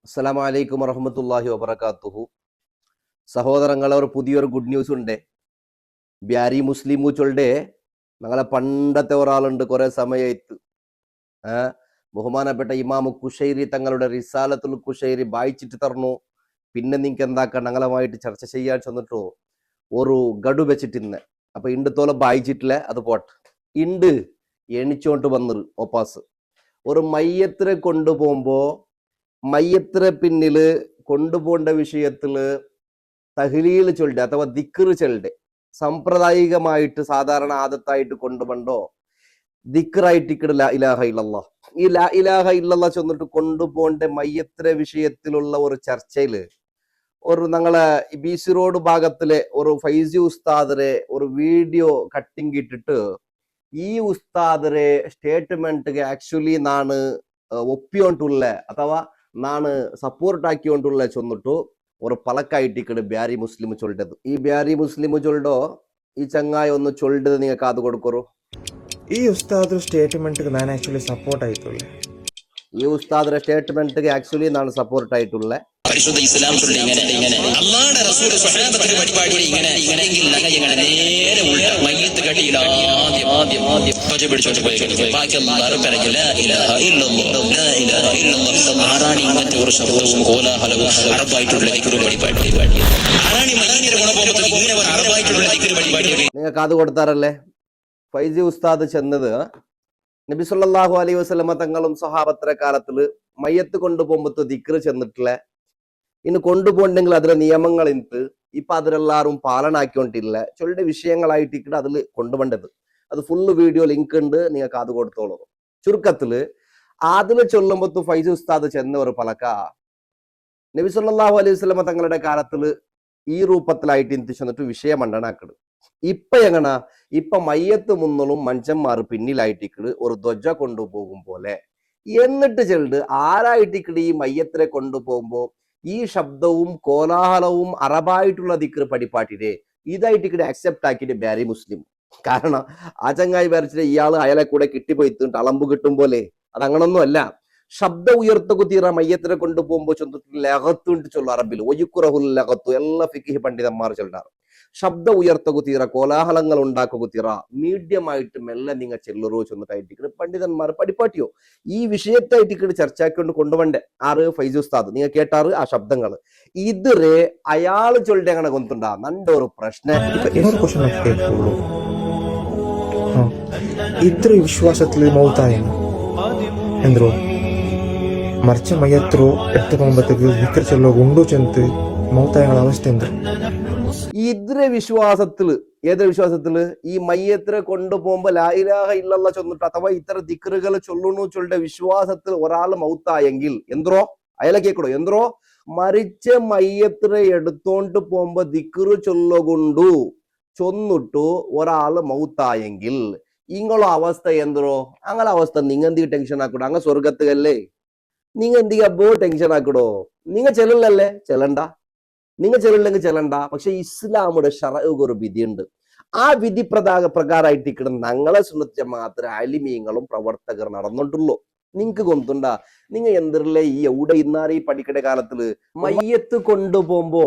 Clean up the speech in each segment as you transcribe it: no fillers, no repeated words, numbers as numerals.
അസ്സലാമു അലൈക്കും വറഹ്മത്തുള്ളാഹി വബറകാതുഹു. സഹോദരങ്ങളെ, ഒരു പുതിയൊരു ഗുഡ് ന്യൂസ് ഉണ്ട്. ಬ್ಯಾರಿ ಮುಸ್ಲಿಮು ಚೊಲ್ಡೆ ഞങ്ങളെ പണ്ടത്തെ ഒരാളുണ്ട്, കുറെ സമയത്ത് ബഹുമാനപ്പെട്ട ഇമാമു കുശൈരി തങ്ങളുടെ റിസാലത്തുൽ കുശൈരി വായിച്ചിട്ട് തരണു. പിന്നെ നിങ്ങൾക്ക് എന്താക്കാം, ഞങ്ങളുമായിട്ട് ചർച്ച ചെയ്യാൻ ചെന്നിട്ടു ഒരു ഗഡു വെച്ചിട്ടിന്ന്. അപ്പൊ ഇണ്ട് തോലെ വായിച്ചിട്ടില്ല, അത് പോട്ടെ. ഇണ്ട് എണിച്ചോണ്ട് വന്നത് ഒപ്പാസ് ഒരു മയ്യത്തിനെ കൊണ്ടുപോകുമ്പോ മയ്യത്തിനെ പിന്നില് കൊണ്ടുപോകേണ്ട വിഷയത്തില് തഹ്ലീൽ ചൊല്ലുടെ അഥവാ ദിക്റ് ചൊല്ലുടെ സാമ്പ്രദായികമായിട്ട് സാധാരണ ആദത്തായിട്ട് കൊണ്ടുപോണ്ടോ ദിക്റായിട്ട് ലാ ഇലാഹ ഇല്ലല്ലാഹ്. ഈ ലാ ഇലാഹ ഇല്ലല്ലാഹ് ചെന്നിട്ട് കൊണ്ടുപോകേണ്ട മയ്യത്തിനെ വിഷയത്തിലുള്ള ഒരു ചർച്ചയില് ഒരു ഞങ്ങളെ ബീസി റോഡ് ഭാഗത്തിലെ ഒരു ഫൈസി ഉസ്താദിനെ ഒരു വീഡിയോ കട്ടിങ് ഇട്ടിട്ട് ഈ ഉസ്താദിനെ സ്റ്റേറ്റ്മെന്റ് ആക്ച്വലി നാണ് ഒപ്പിയോണ്ടുള്ള അഥവാ നാണ് സപ്പോർട്ട് ആക്കിയോണ്ടുള്ള ചെന്നിട്ടു ഒരു പലക്കായിട്ട് ಬ್ಯಾರಿ മുസ്ലിം ചൊല്ലത്. ഈ ಬ್ಯಾರಿ മുസ്ലിം ചൊല്ലോ ഈ ചങ്ങായി ഒന്ന് ചൊല്ലത് നിങ്ങൾ കാത് കൊടുക്കറു. ഈ ഉസ്താദ് സ്റ്റേറ്റ്മെന്റ് ഞാൻ ആക്ച്വലി സപ്പോർട്ട് ആയിട്ടുള്ള ഈ ഉസ്താദിന്റെ സ്റ്റേറ്റ്മെന്റ് ആക്ച്വലി നാണ് സപ്പോർട്ട് ആയിട്ടുള്ള പരിശുദ്ധ ഇസ്ലാം ചൊല്ലി ഇങ്ങനെ അല്ലാഹുവിന്റെ റസൂൽ സ്വഹാബത്തിന്റെ പരിപാടിയിൽ ഇങ്ങനെ ഇല്ലെങ്കിൽ ഞങ്ങൾ നേരെ ഉള്ള മയ്യത്ത് കടിയിൽ ആദ്യം ഒറ്റ പിടിച്ചോട്ട് പോയി ബാക്കി അല്ലാഹു പറയില്ല ലാ ഇലാഹ ഇല്ലല്ലാഹ് ലാ ഇലാഹ ഇല്ലല്ലാഹ്. ആരാണ് ഇങ്ങനത്തെ ഒരു ശബ്ദവും കോലാഹലവും അറബായിട്ടുള്ള ദിക്ർ പരിപാടി? ആരാണ് മയ്യത്തിന്റെ ഗുണപോകുന്നത് ഇങ്ങനെ ഒരു അറബായിട്ടുള്ള ദിക്ർ പരിപാടി? നിങ്ങൾ കാത് കൊടുത്താറല്ലേ? ഫൈസി ഉസ്താദ് ചെന്നത് നബി സല്ലല്ലാഹു അലൈഹി വസല്ലമ തങ്ങളും സഹാബത്തിന്റെ കാലത്തില് മയ്യത്ത് കൊണ്ടുപോകുമ്പോ ദിക്റ് ചെന്നിട്ടില്ല. ഇന്ന് കൊണ്ടുപോകണ്ടെങ്കിൽ അതിലെ നിയമങ്ങൾ ഇന്ന് ഇപ്പൊ അതിലെല്ലാരും പാലനാക്കിക്കൊണ്ടില്ല ചൊല്ലിന്റെ വിഷയങ്ങളായിട്ട് അതിൽ കൊണ്ടുപോകേണ്ടത്. അത് ഫുള്ള് വീഡിയോ ലിങ്ക് ഉണ്ട്, നിങ്ങൾക്ക് അത് കൊടുത്തോളൂ. ചുരുക്കത്തില് അതില് ചൊല്ലുമ്പോ ഫൈസി ഉസ്താദ് ചെന്നവർ പലക്ക നബി സല്ലല്ലാഹു അലൈഹി വസല്ലമ തങ്ങളുടെ കാലത്തില് ഈ രൂപത്തിലായിട്ട് ഇന്ത് ചെന്നിട്ട് വിഷയം മണ്ടനാക്കട്. ഇപ്പൊ എങ്ങനാ, ഇപ്പൊ മയ്യത്ത് മുന്നലും മനുഷ്യന്മാർ പിന്നിലായിട്ടിക്കട് ഒരു ധ്വജ കൊണ്ടുപോകും പോലെ. എന്നിട്ട് ചെല്ല് ആരായിട്ടിക്കട് ഈ മയ്യത്തിനെ കൊണ്ടുപോകുമ്പോ ഈ ശബ്ദവും കോലാഹലവും അറബായിട്ടുള്ള ദിക്ർ പഠിപ്പാട്ടിനെ ഇതായിട്ട് അക്സെപ്റ്റ് ആക്കിയിട്ട് ಬ್ಯಾರಿ മുസ്ലിം. കാരണം ആ ചങ്ങായി വരച്ചിട്ട് ഇയാള് അയാളെ കൂടെ കിട്ടിപ്പോയിട്ടുണ്ട് അളമ്പ് കിട്ടും പോലെ. അത് അങ്ങനൊന്നും അല്ല. ശബ്ദ ഉയർത്തക്കു തീറ മയ്യത്തിനെ കൊണ്ടുപോകുമ്പോ ചൊന്നിട്ട് ലഹത്തുണ്ട് ചൊല്ലു അറബിൽ ഒയുക്കുറഹുൽ ലഹത്തു എല്ലാ ഫിഖിഹ് പണ്ഡിതന്മാർ ചൊല്ലാറ്. ശബ്ദ ഉയർത്തക്കു തീറ കോലാഹലങ്ങൾ ഉണ്ടാക്കു തീറ മീഡിയമായിട്ട് മെല്ലെ നിങ്ങൾ ചെല്ലറോ ചെന്നിട്ടായിട്ട് പണ്ഡിതന്മാർ പഠിപ്പാട്ടിയോ ഈ വിഷയത്തായിട്ട് ചർച്ചയാക്കിക്കൊണ്ട് കൊണ്ടുപോണ്ടേ. ആറ് ഫൈസി ഉസ്താദ് നിങ്ങൾ കേട്ടാറ് ആ ശബ്ദങ്ങൾ ഇതരെ അയാള് ചൊല്ലിട്ട് അങ്ങനെ കൊണ്ടുണ്ടാ നന്റെ ഒരു പ്രശ്നം. ಇನ್ನೊಂದು ಕ್ವಶನ್ ಕೇಳ್ಕೊಳ್ಳು. ಇದ್ರ ವಿಶ್ವಾಸത്തിൽ മൗത്തായെന്ന് എന്തൊരു മറിച്ച മയ്യത്രു എട്ടുമ്പോഴത്തേക്ക് വിക്ര ചെല്ലോ ഉണ്ടു ചെന്ന് മൗത്തായങ്ങളുടെ അവസ്ഥ എന്ത്? ഇതര വിശ്വാസത്തില് ഏതൊരു വിശ്വാസത്തില് ഈ മയ്യത്തിനെ കൊണ്ടുപോകുമ്പോ ലാ ഇലാഹ ഇല്ലല്ലാഹ് ചൊന്നിട്ട് അഥവാ ഇത്തരം ദിക്റുകൾ ചൊല്ലുന്നു ചൊല്ലുടെ വിശ്വാസത്തിൽ ഒരാൾ മൗത്തായെങ്കിൽ എന്തോ അയാളെ കേക്കടോ എന്തോ മരിച്ച മയ്യത്തിനെ എടുത്തോണ്ട് പോകുമ്പോ ദിക്റ് ചൊല്ലുകൊണ്ടു ചൊന്നിട്ടു ഒരാള് മൗത്തായെങ്കിൽ ഇങ്ങളെ അവസ്ഥ എന്തോ അങ്ങനെ അവസ്ഥ നിങ്ങൾ എന്തിക്ക് ടെൻഷൻ ആക്കടോ? അങ്ങ് സ്വർഗത്തുകല്ലേ നിങ്ങൾ എന്തിക്ക് അപ്പോ ടെൻഷൻ ആക്കടോ? നിങ്ങൾ ചെല്ലല്ലേ ചെല്ലണ്ട, നിങ്ങൾ ചെല്ലില്ലെങ്കിൽ ചെല്ലണ്ട. പക്ഷെ ഇസ്ലാമുടെ ശറഅ് ഒരു വിധിയുണ്ട്. ആ വിധി പ്രകാരമായിട്ട് ഞങ്ങളെ സുന്നത്ത് മാത്രമേ അലിമീങ്ങളും പ്രവർത്തകർ നടന്നിട്ടുള്ളൂ. നിങ്ങക്ക് കൊണ്ടുണ്ടാ നിങ്ങൾ എന്തരല്ലേ ഈ എവിടെ ഇന്നാറി പഠിക്കണ കാലത്തില് മയ്യത്ത് കൊണ്ടുപോകുമ്പോ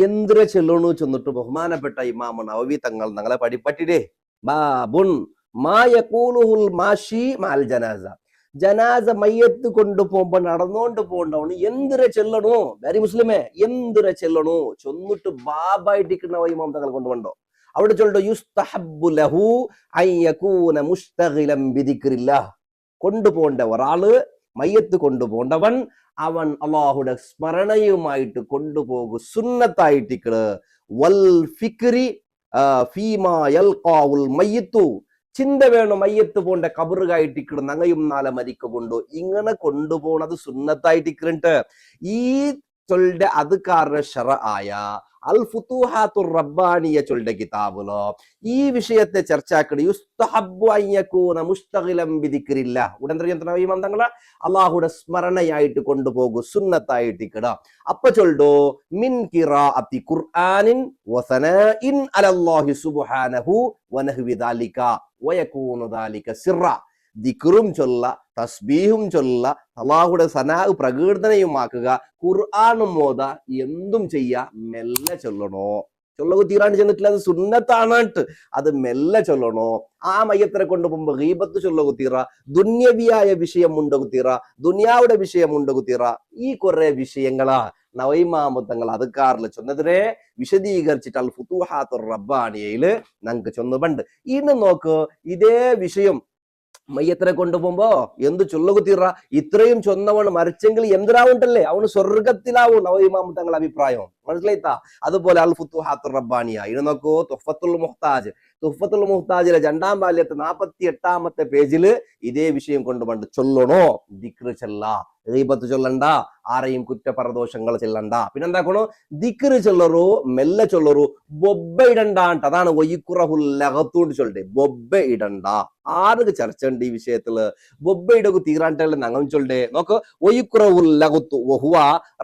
എന്തിര ചെല്ലണു ചെന്നിട്ട് ബഹുമാനപ്പെട്ട ഇമാം നവവി തങ്ങൾ ഞങ്ങളെ പഠിപ്പറ്റിടേ ബാബുൻ മാ യഖൂലുഹുൽ മാഷി മഅൽ ജനാസ. ജനാസ മയ്യത്ത് കൊണ്ടുപോകുമ്പോ നടന്നുകൊണ്ട് പോകണ്ടവണ് എന്തിര ചെല്ലണു ಬ್ಯಾರಿ മുസ്ലിമേ എന്തിര ചെല്ലണു ചൊന്നിട്ട് ബാബായിട്ടിരിക്കുന്ന ഇമാം തങ്ങൾ കൊണ്ടുപോണ്ടോ അവിടെ ചൊല്ലോ യുസ്തഹബ്ബു ലഹു അൻ യകൂന മുസ്തഗിലൻ ബിദിക്രില്ലാഹ്. കൊണ്ടുപോകേണ്ട ഒരാള് മയ്യത്ത് കൊണ്ടുപോകേണ്ടവൻ അവൻ അള്ളാഹുടെ സ്മരണയുമായിട്ട് കൊണ്ടുപോകും സുന്നത്തായിട്ടിക്കണ്. വൽ ഫിക്രി ഫീമാ യൽഖാഉൽ മയ്യിത്തു. ചിന്ത വേണം മയ്യത്ത് പോണ്ട കബറുകായിട്ടിക്കണം നങ്ങയും നാളെ മരിക്കൊണ്ടു ഇങ്ങനെ കൊണ്ടുപോണത് സുന്നത്തായിട്ടിക്കണിട്ട് ഈ ചൊല്ലുടെ അത് കാരണം ശറ ആയ അൽ ഫുതൂഹാത്തുർ റബ്ബാനിയ ചൊല്ലുടെ കിതാബിലോ ഈ വിഷയത്തെ ചർച്ചയാക്കണ യുസ്തഹബ്ബു അൻ യകൂന മുസ്തഗിലൻ ബിദിക്രില്ലാഹ്. ഉടനെ ഈ മന്ത്രങ്ങളെ അള്ളാഹുടെ സ്മരണയായിട്ട് കൊണ്ടുപോകും സുന്നത്തായിട്ടിക്കട. അപ്പൊ ചൊല്ലോ മിൻ ഖിറാഅത്തി ഖുർആനിൻ വസനാഇൻ അലല്ലാഹി സുബ്ഹാനഹു വനഹ്വി ദാലിക വയകൂനു ദാലിക സിറ. ദിക്റും ചൊല്ല, തസ്ബീഹും ചൊല്ല, അള്ളാഹുടെ സനാ പ്രകീർത്തനയുമാക്കുക, ഖുർആനും മോദ, എന്തും ചെയ്യാ, മെല്ലെ ചൊല്ലണോ. ചൊല്ലകു തീരാണ്ട് ചെന്നിട്ടില്ല, അത് സുന്നത്താണാട്ട്, അത് മെല്ലെ ചൊല്ലണോ. ആ മയ്യത്തിനെ കൊണ്ടുപോകുമ്പോ ഗീബത്ത് ചൊല്ലകു തീറ, ദുന്യവിയായ വിഷയം ഉണ്ടകു തീറ, ദുനിയാവുടെ വിഷയം ഉണ്ടകു തീറ. ഈ കുറെ വിഷയങ്ങളാ നവൈമാമുത്തങ്ങൾ അതുക്കാറിൽ ചൊന്നതിരെ വിശദീകരിച്ചിട്ട് അൽ ഫുതൂഹാത്തുർ റബ്ബാനിയയില് ഞങ്ങൾക്ക് ചൊന്നുപണ്ട്. ഇന്ന് നോക്ക്, ഇതേ വിഷയം മയ്യത്തിനെ കൊണ്ടുപോകുമ്പോ എന്ത് ചൊല്ലകു തീറ, ഇത്രയും ചൊന്നവണ് മരിച്ചെങ്കിൽ എന്തിനാവുണ്ടല്ലേ, അവന് സ്വർഗത്തിലാവും നവൈമാമു തങ്ങളുടെ അഭിപ്രായം. മനസ്സിലായിത്താ? അതുപോലെ അൽ ഫുതൂഹാത്തുർ റബ്ബാനിയ ഇത് നോക്കൂ, തുഹ്ഫത്തുൽ മുഹ്താജ്, തുഹ്ഫത്തുൽ മുഹ്താജിലെ 2ാം വാല്യത്തെ 48ാമത്തെ പേജില് ഇതേ വിഷയം കൊണ്ടുപണ്ട് ചൊല്ലണോ, ദിക്റ് ചെല്ല, ഗീബത്ത് ചൊല്ലണ്ട, ആരെയും കുറ്റപരദോഷങ്ങൾ ചെല്ലണ്ട. പിന്നെന്താക്കണോ, ദിക്റ് ചൊല്ലറു, മെല്ലെ ചൊല്ലറു, ബൊബ്ബ ഇടണ്ടാണ്ട്. അതാണ് ഒയ്ക്കുറഹുൽ ലഗത്തോണ്ട് ചൊല്ലേ, ബൊബ്ബ ഇടണ്ട. ആർക്ക് ചർച്ച ഉണ്ട് ഈ വിഷയത്തില്? ബൊബ്ബ ഇടകു തീരാണ്ടല്ലേ നങ്ങം ചൊല്ലേ. നോക്ക്, ഒയ്ക്കുറഹുൽ ലഗത്തു വഹുവ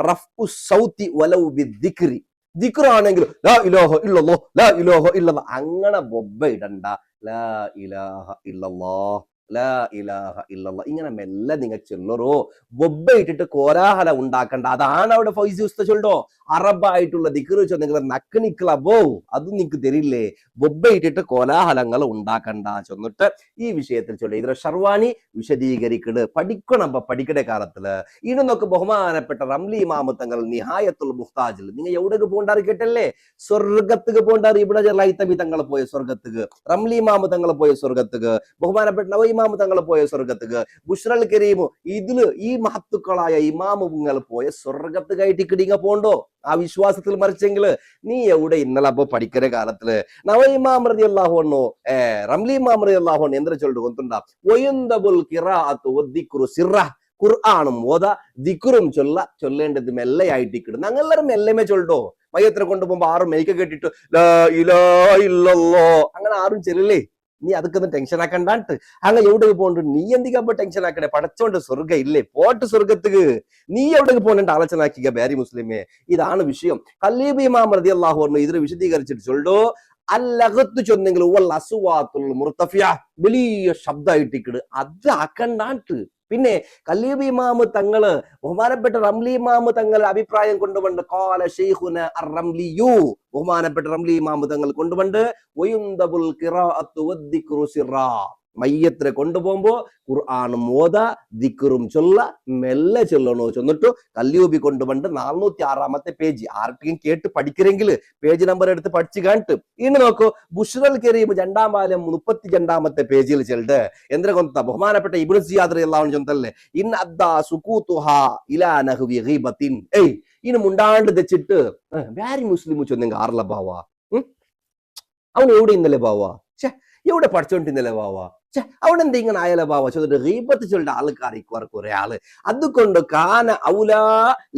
റഫ്ഉ സൗതി വലൗ ബിദ്ദിക്രി. ദിക്റാണെങ്കിൽ ലാ ഇലാഹ ഇല്ലല്ലാഹ്, ലാ ഇലാഹ ഇല്ലല്ലാഹ്, അങ്ങനെ ബൊബ്ബ ഇടണ്ട. ലാ ഇലാഹ ഇല്ലല്ലാഹ്, ലാ ഇലാഹ ഇല്ലല്ലാഹ്, ഇങ്ങനെ മെല്ലെ നിങ്ങൾ ചൊല്ലറോ. ബൊബ്ബ ഇട്ടിട്ട് കോലാഹല ഉണ്ടാക്കണ്ട. അതാണ് അവിടെ ഫൈസി ഉസ്താദ് ചൊല്ലോ, അറബായിട്ടുള്ള ദിക്റ് ചൊ നിങ്ങൾ നക്ക് നിക്കളബോ, അത് നിങ്ങക്ക് തരില്ലേ. ബൊബ്ബ ഇട്ടിട്ട് കോലാഹലങ്ങൾ ഉണ്ടാക്കണ്ട ചൊന്നിട്ട് ഈ വിഷയത്തിൽ ചൊല്ലി ഇതിലെ ഷർവാനി വിശദീകരിക്കട്. പഠിക്കണം. പഠിക്കട കാലത്തില് ഇന്നൊക്കെ ബഹുമാനപ്പെട്ട റംലി ഇമാമത്തങ്ങൾ നിഹായത്തുൽ മുഹ്താജിൽ നിങ്ങൾ എവിടേക്ക് പോണ്ടാറ് കേട്ടല്ലേ, സ്വർഗത്തുക്ക് പോണ്ടാറ്. ഇവിടെ ലൈത്തബി തങ്ങൾ പോയ സ്വർഗത്തുക്ക്, റംലി ഇമാമത്തങ്ങൾ പോയ സ്വർഗത്തുക്ക്, ബഹുമാനപ്പെട്ട നവൈമാമു തങ്ങൾ പോയ സ്വർഗത്തുക്ക്, ബുഷ്റൽ കരീമു, ഇതില് ഈ മഹത്തുക്കളായ ഇമാമുങ്ങൾ പോയ സ്വർഗത്തുകായിട്ട് കിടിങ്ങ പോണ്ടോ. ആ വിശ്വാസത്തിൽ മറിച്ചെങ്കിൽ നീ എവിടെ ഇന്നലെ അപ്പൊ പഠിക്കുന്ന കാലത്തില് നവൈമാം റളിയല്ലാഹു അൻഹു റംലി ഇമാം റളിയല്ലാഹു അൻഹു എന്തൊരു ചൊല്ലു കൊണ്ടുണ്ടാ, വയുന്തബുൽ ഖിറാഅത്തു വദ്ദിക്റു സിറ, ഖുർആനും ഓത, ദിക്റും ചൊല്ലേണ്ടത് മെല്ലെയായിട്ടിക്കിടും. ഞങ്ങളെല്ലാരും മെല്ലമേ ചൊല്ലോ. മയ്യത്തിനെ കൊണ്ടുപോകുമ്പോ ആറും മെയ്ക്ക് കേട്ടിട്ട് ലാ ഇലാഹ ഇല്ലല്ലാഹ് അങ്ങനെ ആരും ചെല്ലില്ലേ. നീ അതൊക്കെ ടെൻഷൻ ആക്കണ്ടാട്ട്. അങ്ങനെ എവിടെ പോകണ്ട, നീ എന്തിക്കപ്പോ ടെൻഷൻ ആക്കണേ, പടച്ചോണ്ട് സ്വർഗ ഇല്ലേ, പോട്ട് സ്വർഗത്തുക്ക്. നീ എവിടേക്ക് പോകണ്ട ആലോചന ആക്കിക്ക ബാരി മുസ്ലിമേ. ഇതാണ് വിഷയം. ഖലീബ് ഇമാം റളിയല്ലാഹു അൻഹു ഇതിന് വിശദീകരിച്ചിട്ട് ചൊല്ലോ, അല്ലകത്ത് ചൊന്നെങ്കിൽ അസ്വാത്തുൽ മുർതഫിയ, വലിയ ശബ്ദമായിട്ടിക്കിട്, അത് ആക്കണ്ടാട്ട്. പിന്നെ ഖലീബ് ഇമാമ് തങ്ങള് ബഹുമാനപ്പെട്ട റംലി ഇമാമ് തങ്ങൾ അഭിപ്രായം കൊണ്ടുകൊണ്ട് ഖാല ശൈഖുന അർ-റംലിയു, ബഹുമാനപ്പെട്ട റംലി ഇമാമ് തങ്ങൾ കൊണ്ടുകൊണ്ട് വയുന്തബുൽ ഖിറാഅത്തു വദ്ദിക്റു സിറാ, മയ്യത്തിനെ കൊണ്ടുപോകുമ്പോ ഖുർആനും ഓത, ദിക്റും ചൊല്ല, മെല്ലെ ചൊല്ലണോ ചൊന്നിട്ടു കല്യൂബി കൊണ്ടുപണ്ട് 406ാമത്തെ പേജ്. ആർക്കെങ്കിലും കേട്ട് പഠിക്കരെങ്കിൽ പേജ് നമ്പർ എടുത്ത് പഠിച്ചു കാണിട്ട്. ഇനി നോക്കൂ, ബുഷ്റൽ കരീം 2ാം വാല്യം 32ാമത്തെ പേജിൽ ചെല്ലുണ്ട്. എന്തിനെ കൊണ്ട ബഹുമാനപ്പെട്ട ഇബ്നു സിയാദ് റളിയല്ലാഹു അൻഹു ചൊന്തല്ലേ, ഇൻ അദ്ദാ സുകൂതുഹാ ഇലാ നഹ്വി ഗീബത്തിൻ. ഇനി മുണ്ടാണ്ട് തെച്ചിട്ട് വേറെ മുസ്ലിം ചൊന്നെങ്കിൽ ആർല ബാവാ, അവൻ എവിടെ ഇന്നലെ ബാവാ, എവിടെ പഠിച്ചോണ്ടിന്നല്ലേ ബാവാ, അവിടെ എന്താ ഇങ്ങനെ ആയാലോ ബാവ ചൊല്ലിട്ട് ഗീബത്ത് ചൊല്ലിട്ട് ആൾക്കാർ കുറെ ആള്. അതുകൊണ്ട് കാന ഔലാ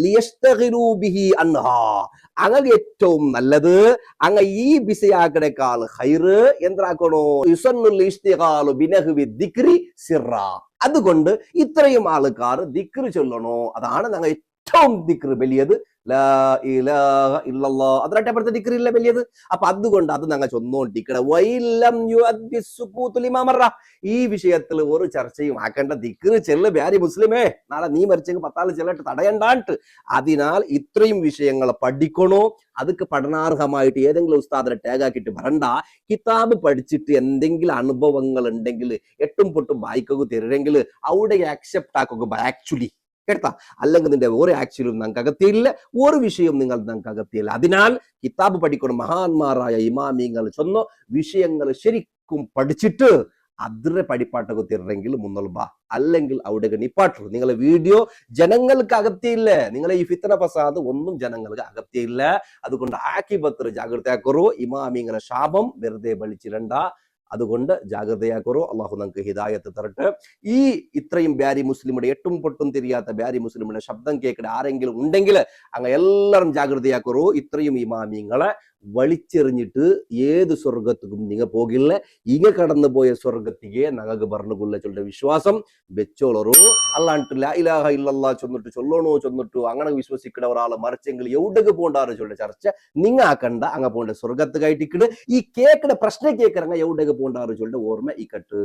ലിയസ്തഗിലൂ ബിഹി അൻഹാ, അങ്ങനെ ഏറ്റവും നല്ലത് അങ്ങ ഈ ബിസിയാക്കടേക്കാൾ ഹൈറ് എന്താക്കണോ, യുസന്നുൽ ഇസ്തിഗാലു ബിനഹ്വി ദിക്രി സിറാ. അതുകൊണ്ട് ഇത്രയും ആൾക്കാർ ദിക്റ് ചൊല്ലണോ, അതാണ് ഞങ്ങൾ ഏറ്റവും ദിക്റ് വലിയത്. ലാ ഇലാഹ ഇല്ലല്ലാഹ്, അതിനപ്പുറത്തെ ദിക്റ് ഇല്ല വലിയത്. അപ്പൊ അതുകൊണ്ട് അത് ഞങ്ങൾ ചൊന്നോണ്ടിരിക്കണം. വൈലം യുഅദ്ദി സുകൂതു ലിമാ മറ, ഈ വിഷയത്തിൽ ഒരു ചർച്ചയും ആക്കേണ്ട, ദിക്റ് ചെല്ല് ബാരി മുസ്ലിമേ, നാളെ നീ മരിച്ചെങ്കിൽ 10 ആൾ ചെല്ലിട്ട് തടയണ്ടാണ്ട്. അതിനാൽ ഇത്രയും വിഷയങ്ങൾ പഠിക്കണോ. അതൊക്കെ പഠനാർഹമായിട്ട് ഏതെങ്കിലും ഉസ്താദിനെ ടാഗ് ആക്കിയിട്ട് വരണ്ട. കിതാബ് പഠിച്ചിട്ട് എന്തെങ്കിലും അനുഭവങ്ങൾ ഉണ്ടെങ്കിൽ 8ഉം 8ഉം വായിക്കുക തരുമെങ്കിൽ അവിടെ ആക്സെപ്റ്റ് ആക്കുക ആക്ച്വലി കേട്ടാ. അല്ലെങ്കിൽ നിന്റെ ഒരു ആക്ച്വലും നിങ്ങൾക്ക് അകത്തിയില്ല, ഒരു വിഷയവും നിങ്ങൾ നിങ്ങൾക്ക് അകത്തിയില്ല. അതിനാൽ കിതാബ് പഠിക്കണം. മഹാന്മാരായ ഇമാമിങ്ങൾ ചൊന്ന വിഷയങ്ങൾ ശരിക്കും പഠിച്ചിട്ട് അതിരെ പഠിപ്പാട്ടൊക്കെ തരണമെങ്കിൽ മുന്നോട്ട്, അല്ലെങ്കിൽ അവിടെ നിപ്പാട്ടു. നിങ്ങളെ വീഡിയോ ജനങ്ങൾക്ക് അകത്തിയില്ല, നിങ്ങളെ ഈ ഫിത്തന ഫസാദ് ഒന്നും ജനങ്ങൾക്ക് അകത്തിയില്ല. അതുകൊണ്ട് ആക്കിബത്ത് ജാഗ്രതയാക്കറു, ഇമാമിങ്ങളെ ശാപം വെറുതെ വലിച്ചിരണ്ട. അതുകൊണ്ട് ജാഗ്രതയാക്കറു. അള്ളാഹു നമുക്ക് ഹിദായത്ത് തരട്ടെ. ഈ ഇത്രയും ബാരി മുസ്ലിമുടെ 8ഉം 8ഉം തിരിയാത്ത ബാരി മുസ്ലിമുടെ ശബ്ദം കേൾക്കുന്ന ആരെങ്കിലും ഉണ്ടെങ്കിൽ അങ്ങ് എല്ലാവരും ജാഗ്രതയാക്കറു. ഇത്രയും ഇമാമിങ്ങളെ വലിച്ചെറിഞ്ഞിട്ട് ഏത് സ്വർഗത്തുക്കും നിങ്ങ പോകില്ല. ഇങ്ങ കടന്നു പോയ സ്വർഗത്തിക്ക് ഞങ്ങൾക്ക് പറഞ്ഞുകൊള്ള ചൊല്ലുന്ന വിശ്വാസം വെച്ചോളറു. അല്ലാണ്ട് ലാ ഇലാഹ ഇല്ലല്ലാഹ് ചൊന്നിട്ട് ചൊന്നിട്ടു അങ്ങനെ വിശ്വസിക്കുന്ന ഒരാളെ മറിച്ചെങ്കിൽ എവിടേക്ക് പോണ്ടാറ് ചൊല്ലുന്ന ചർച്ച നിങ്ങ ആക്കണ്ട. അങ്ങ പോണ്ട സ്വർഗത്ത് കയറ്റിക്കിട്. ഈ കേക്കിടെ പ്രശ്നം കേൾക്കറങ്ങ എവിടേക്ക് പോണ്ടാറ് ചൊല്ലുന്ന ഓർമ്മ ഈ കട്ട്.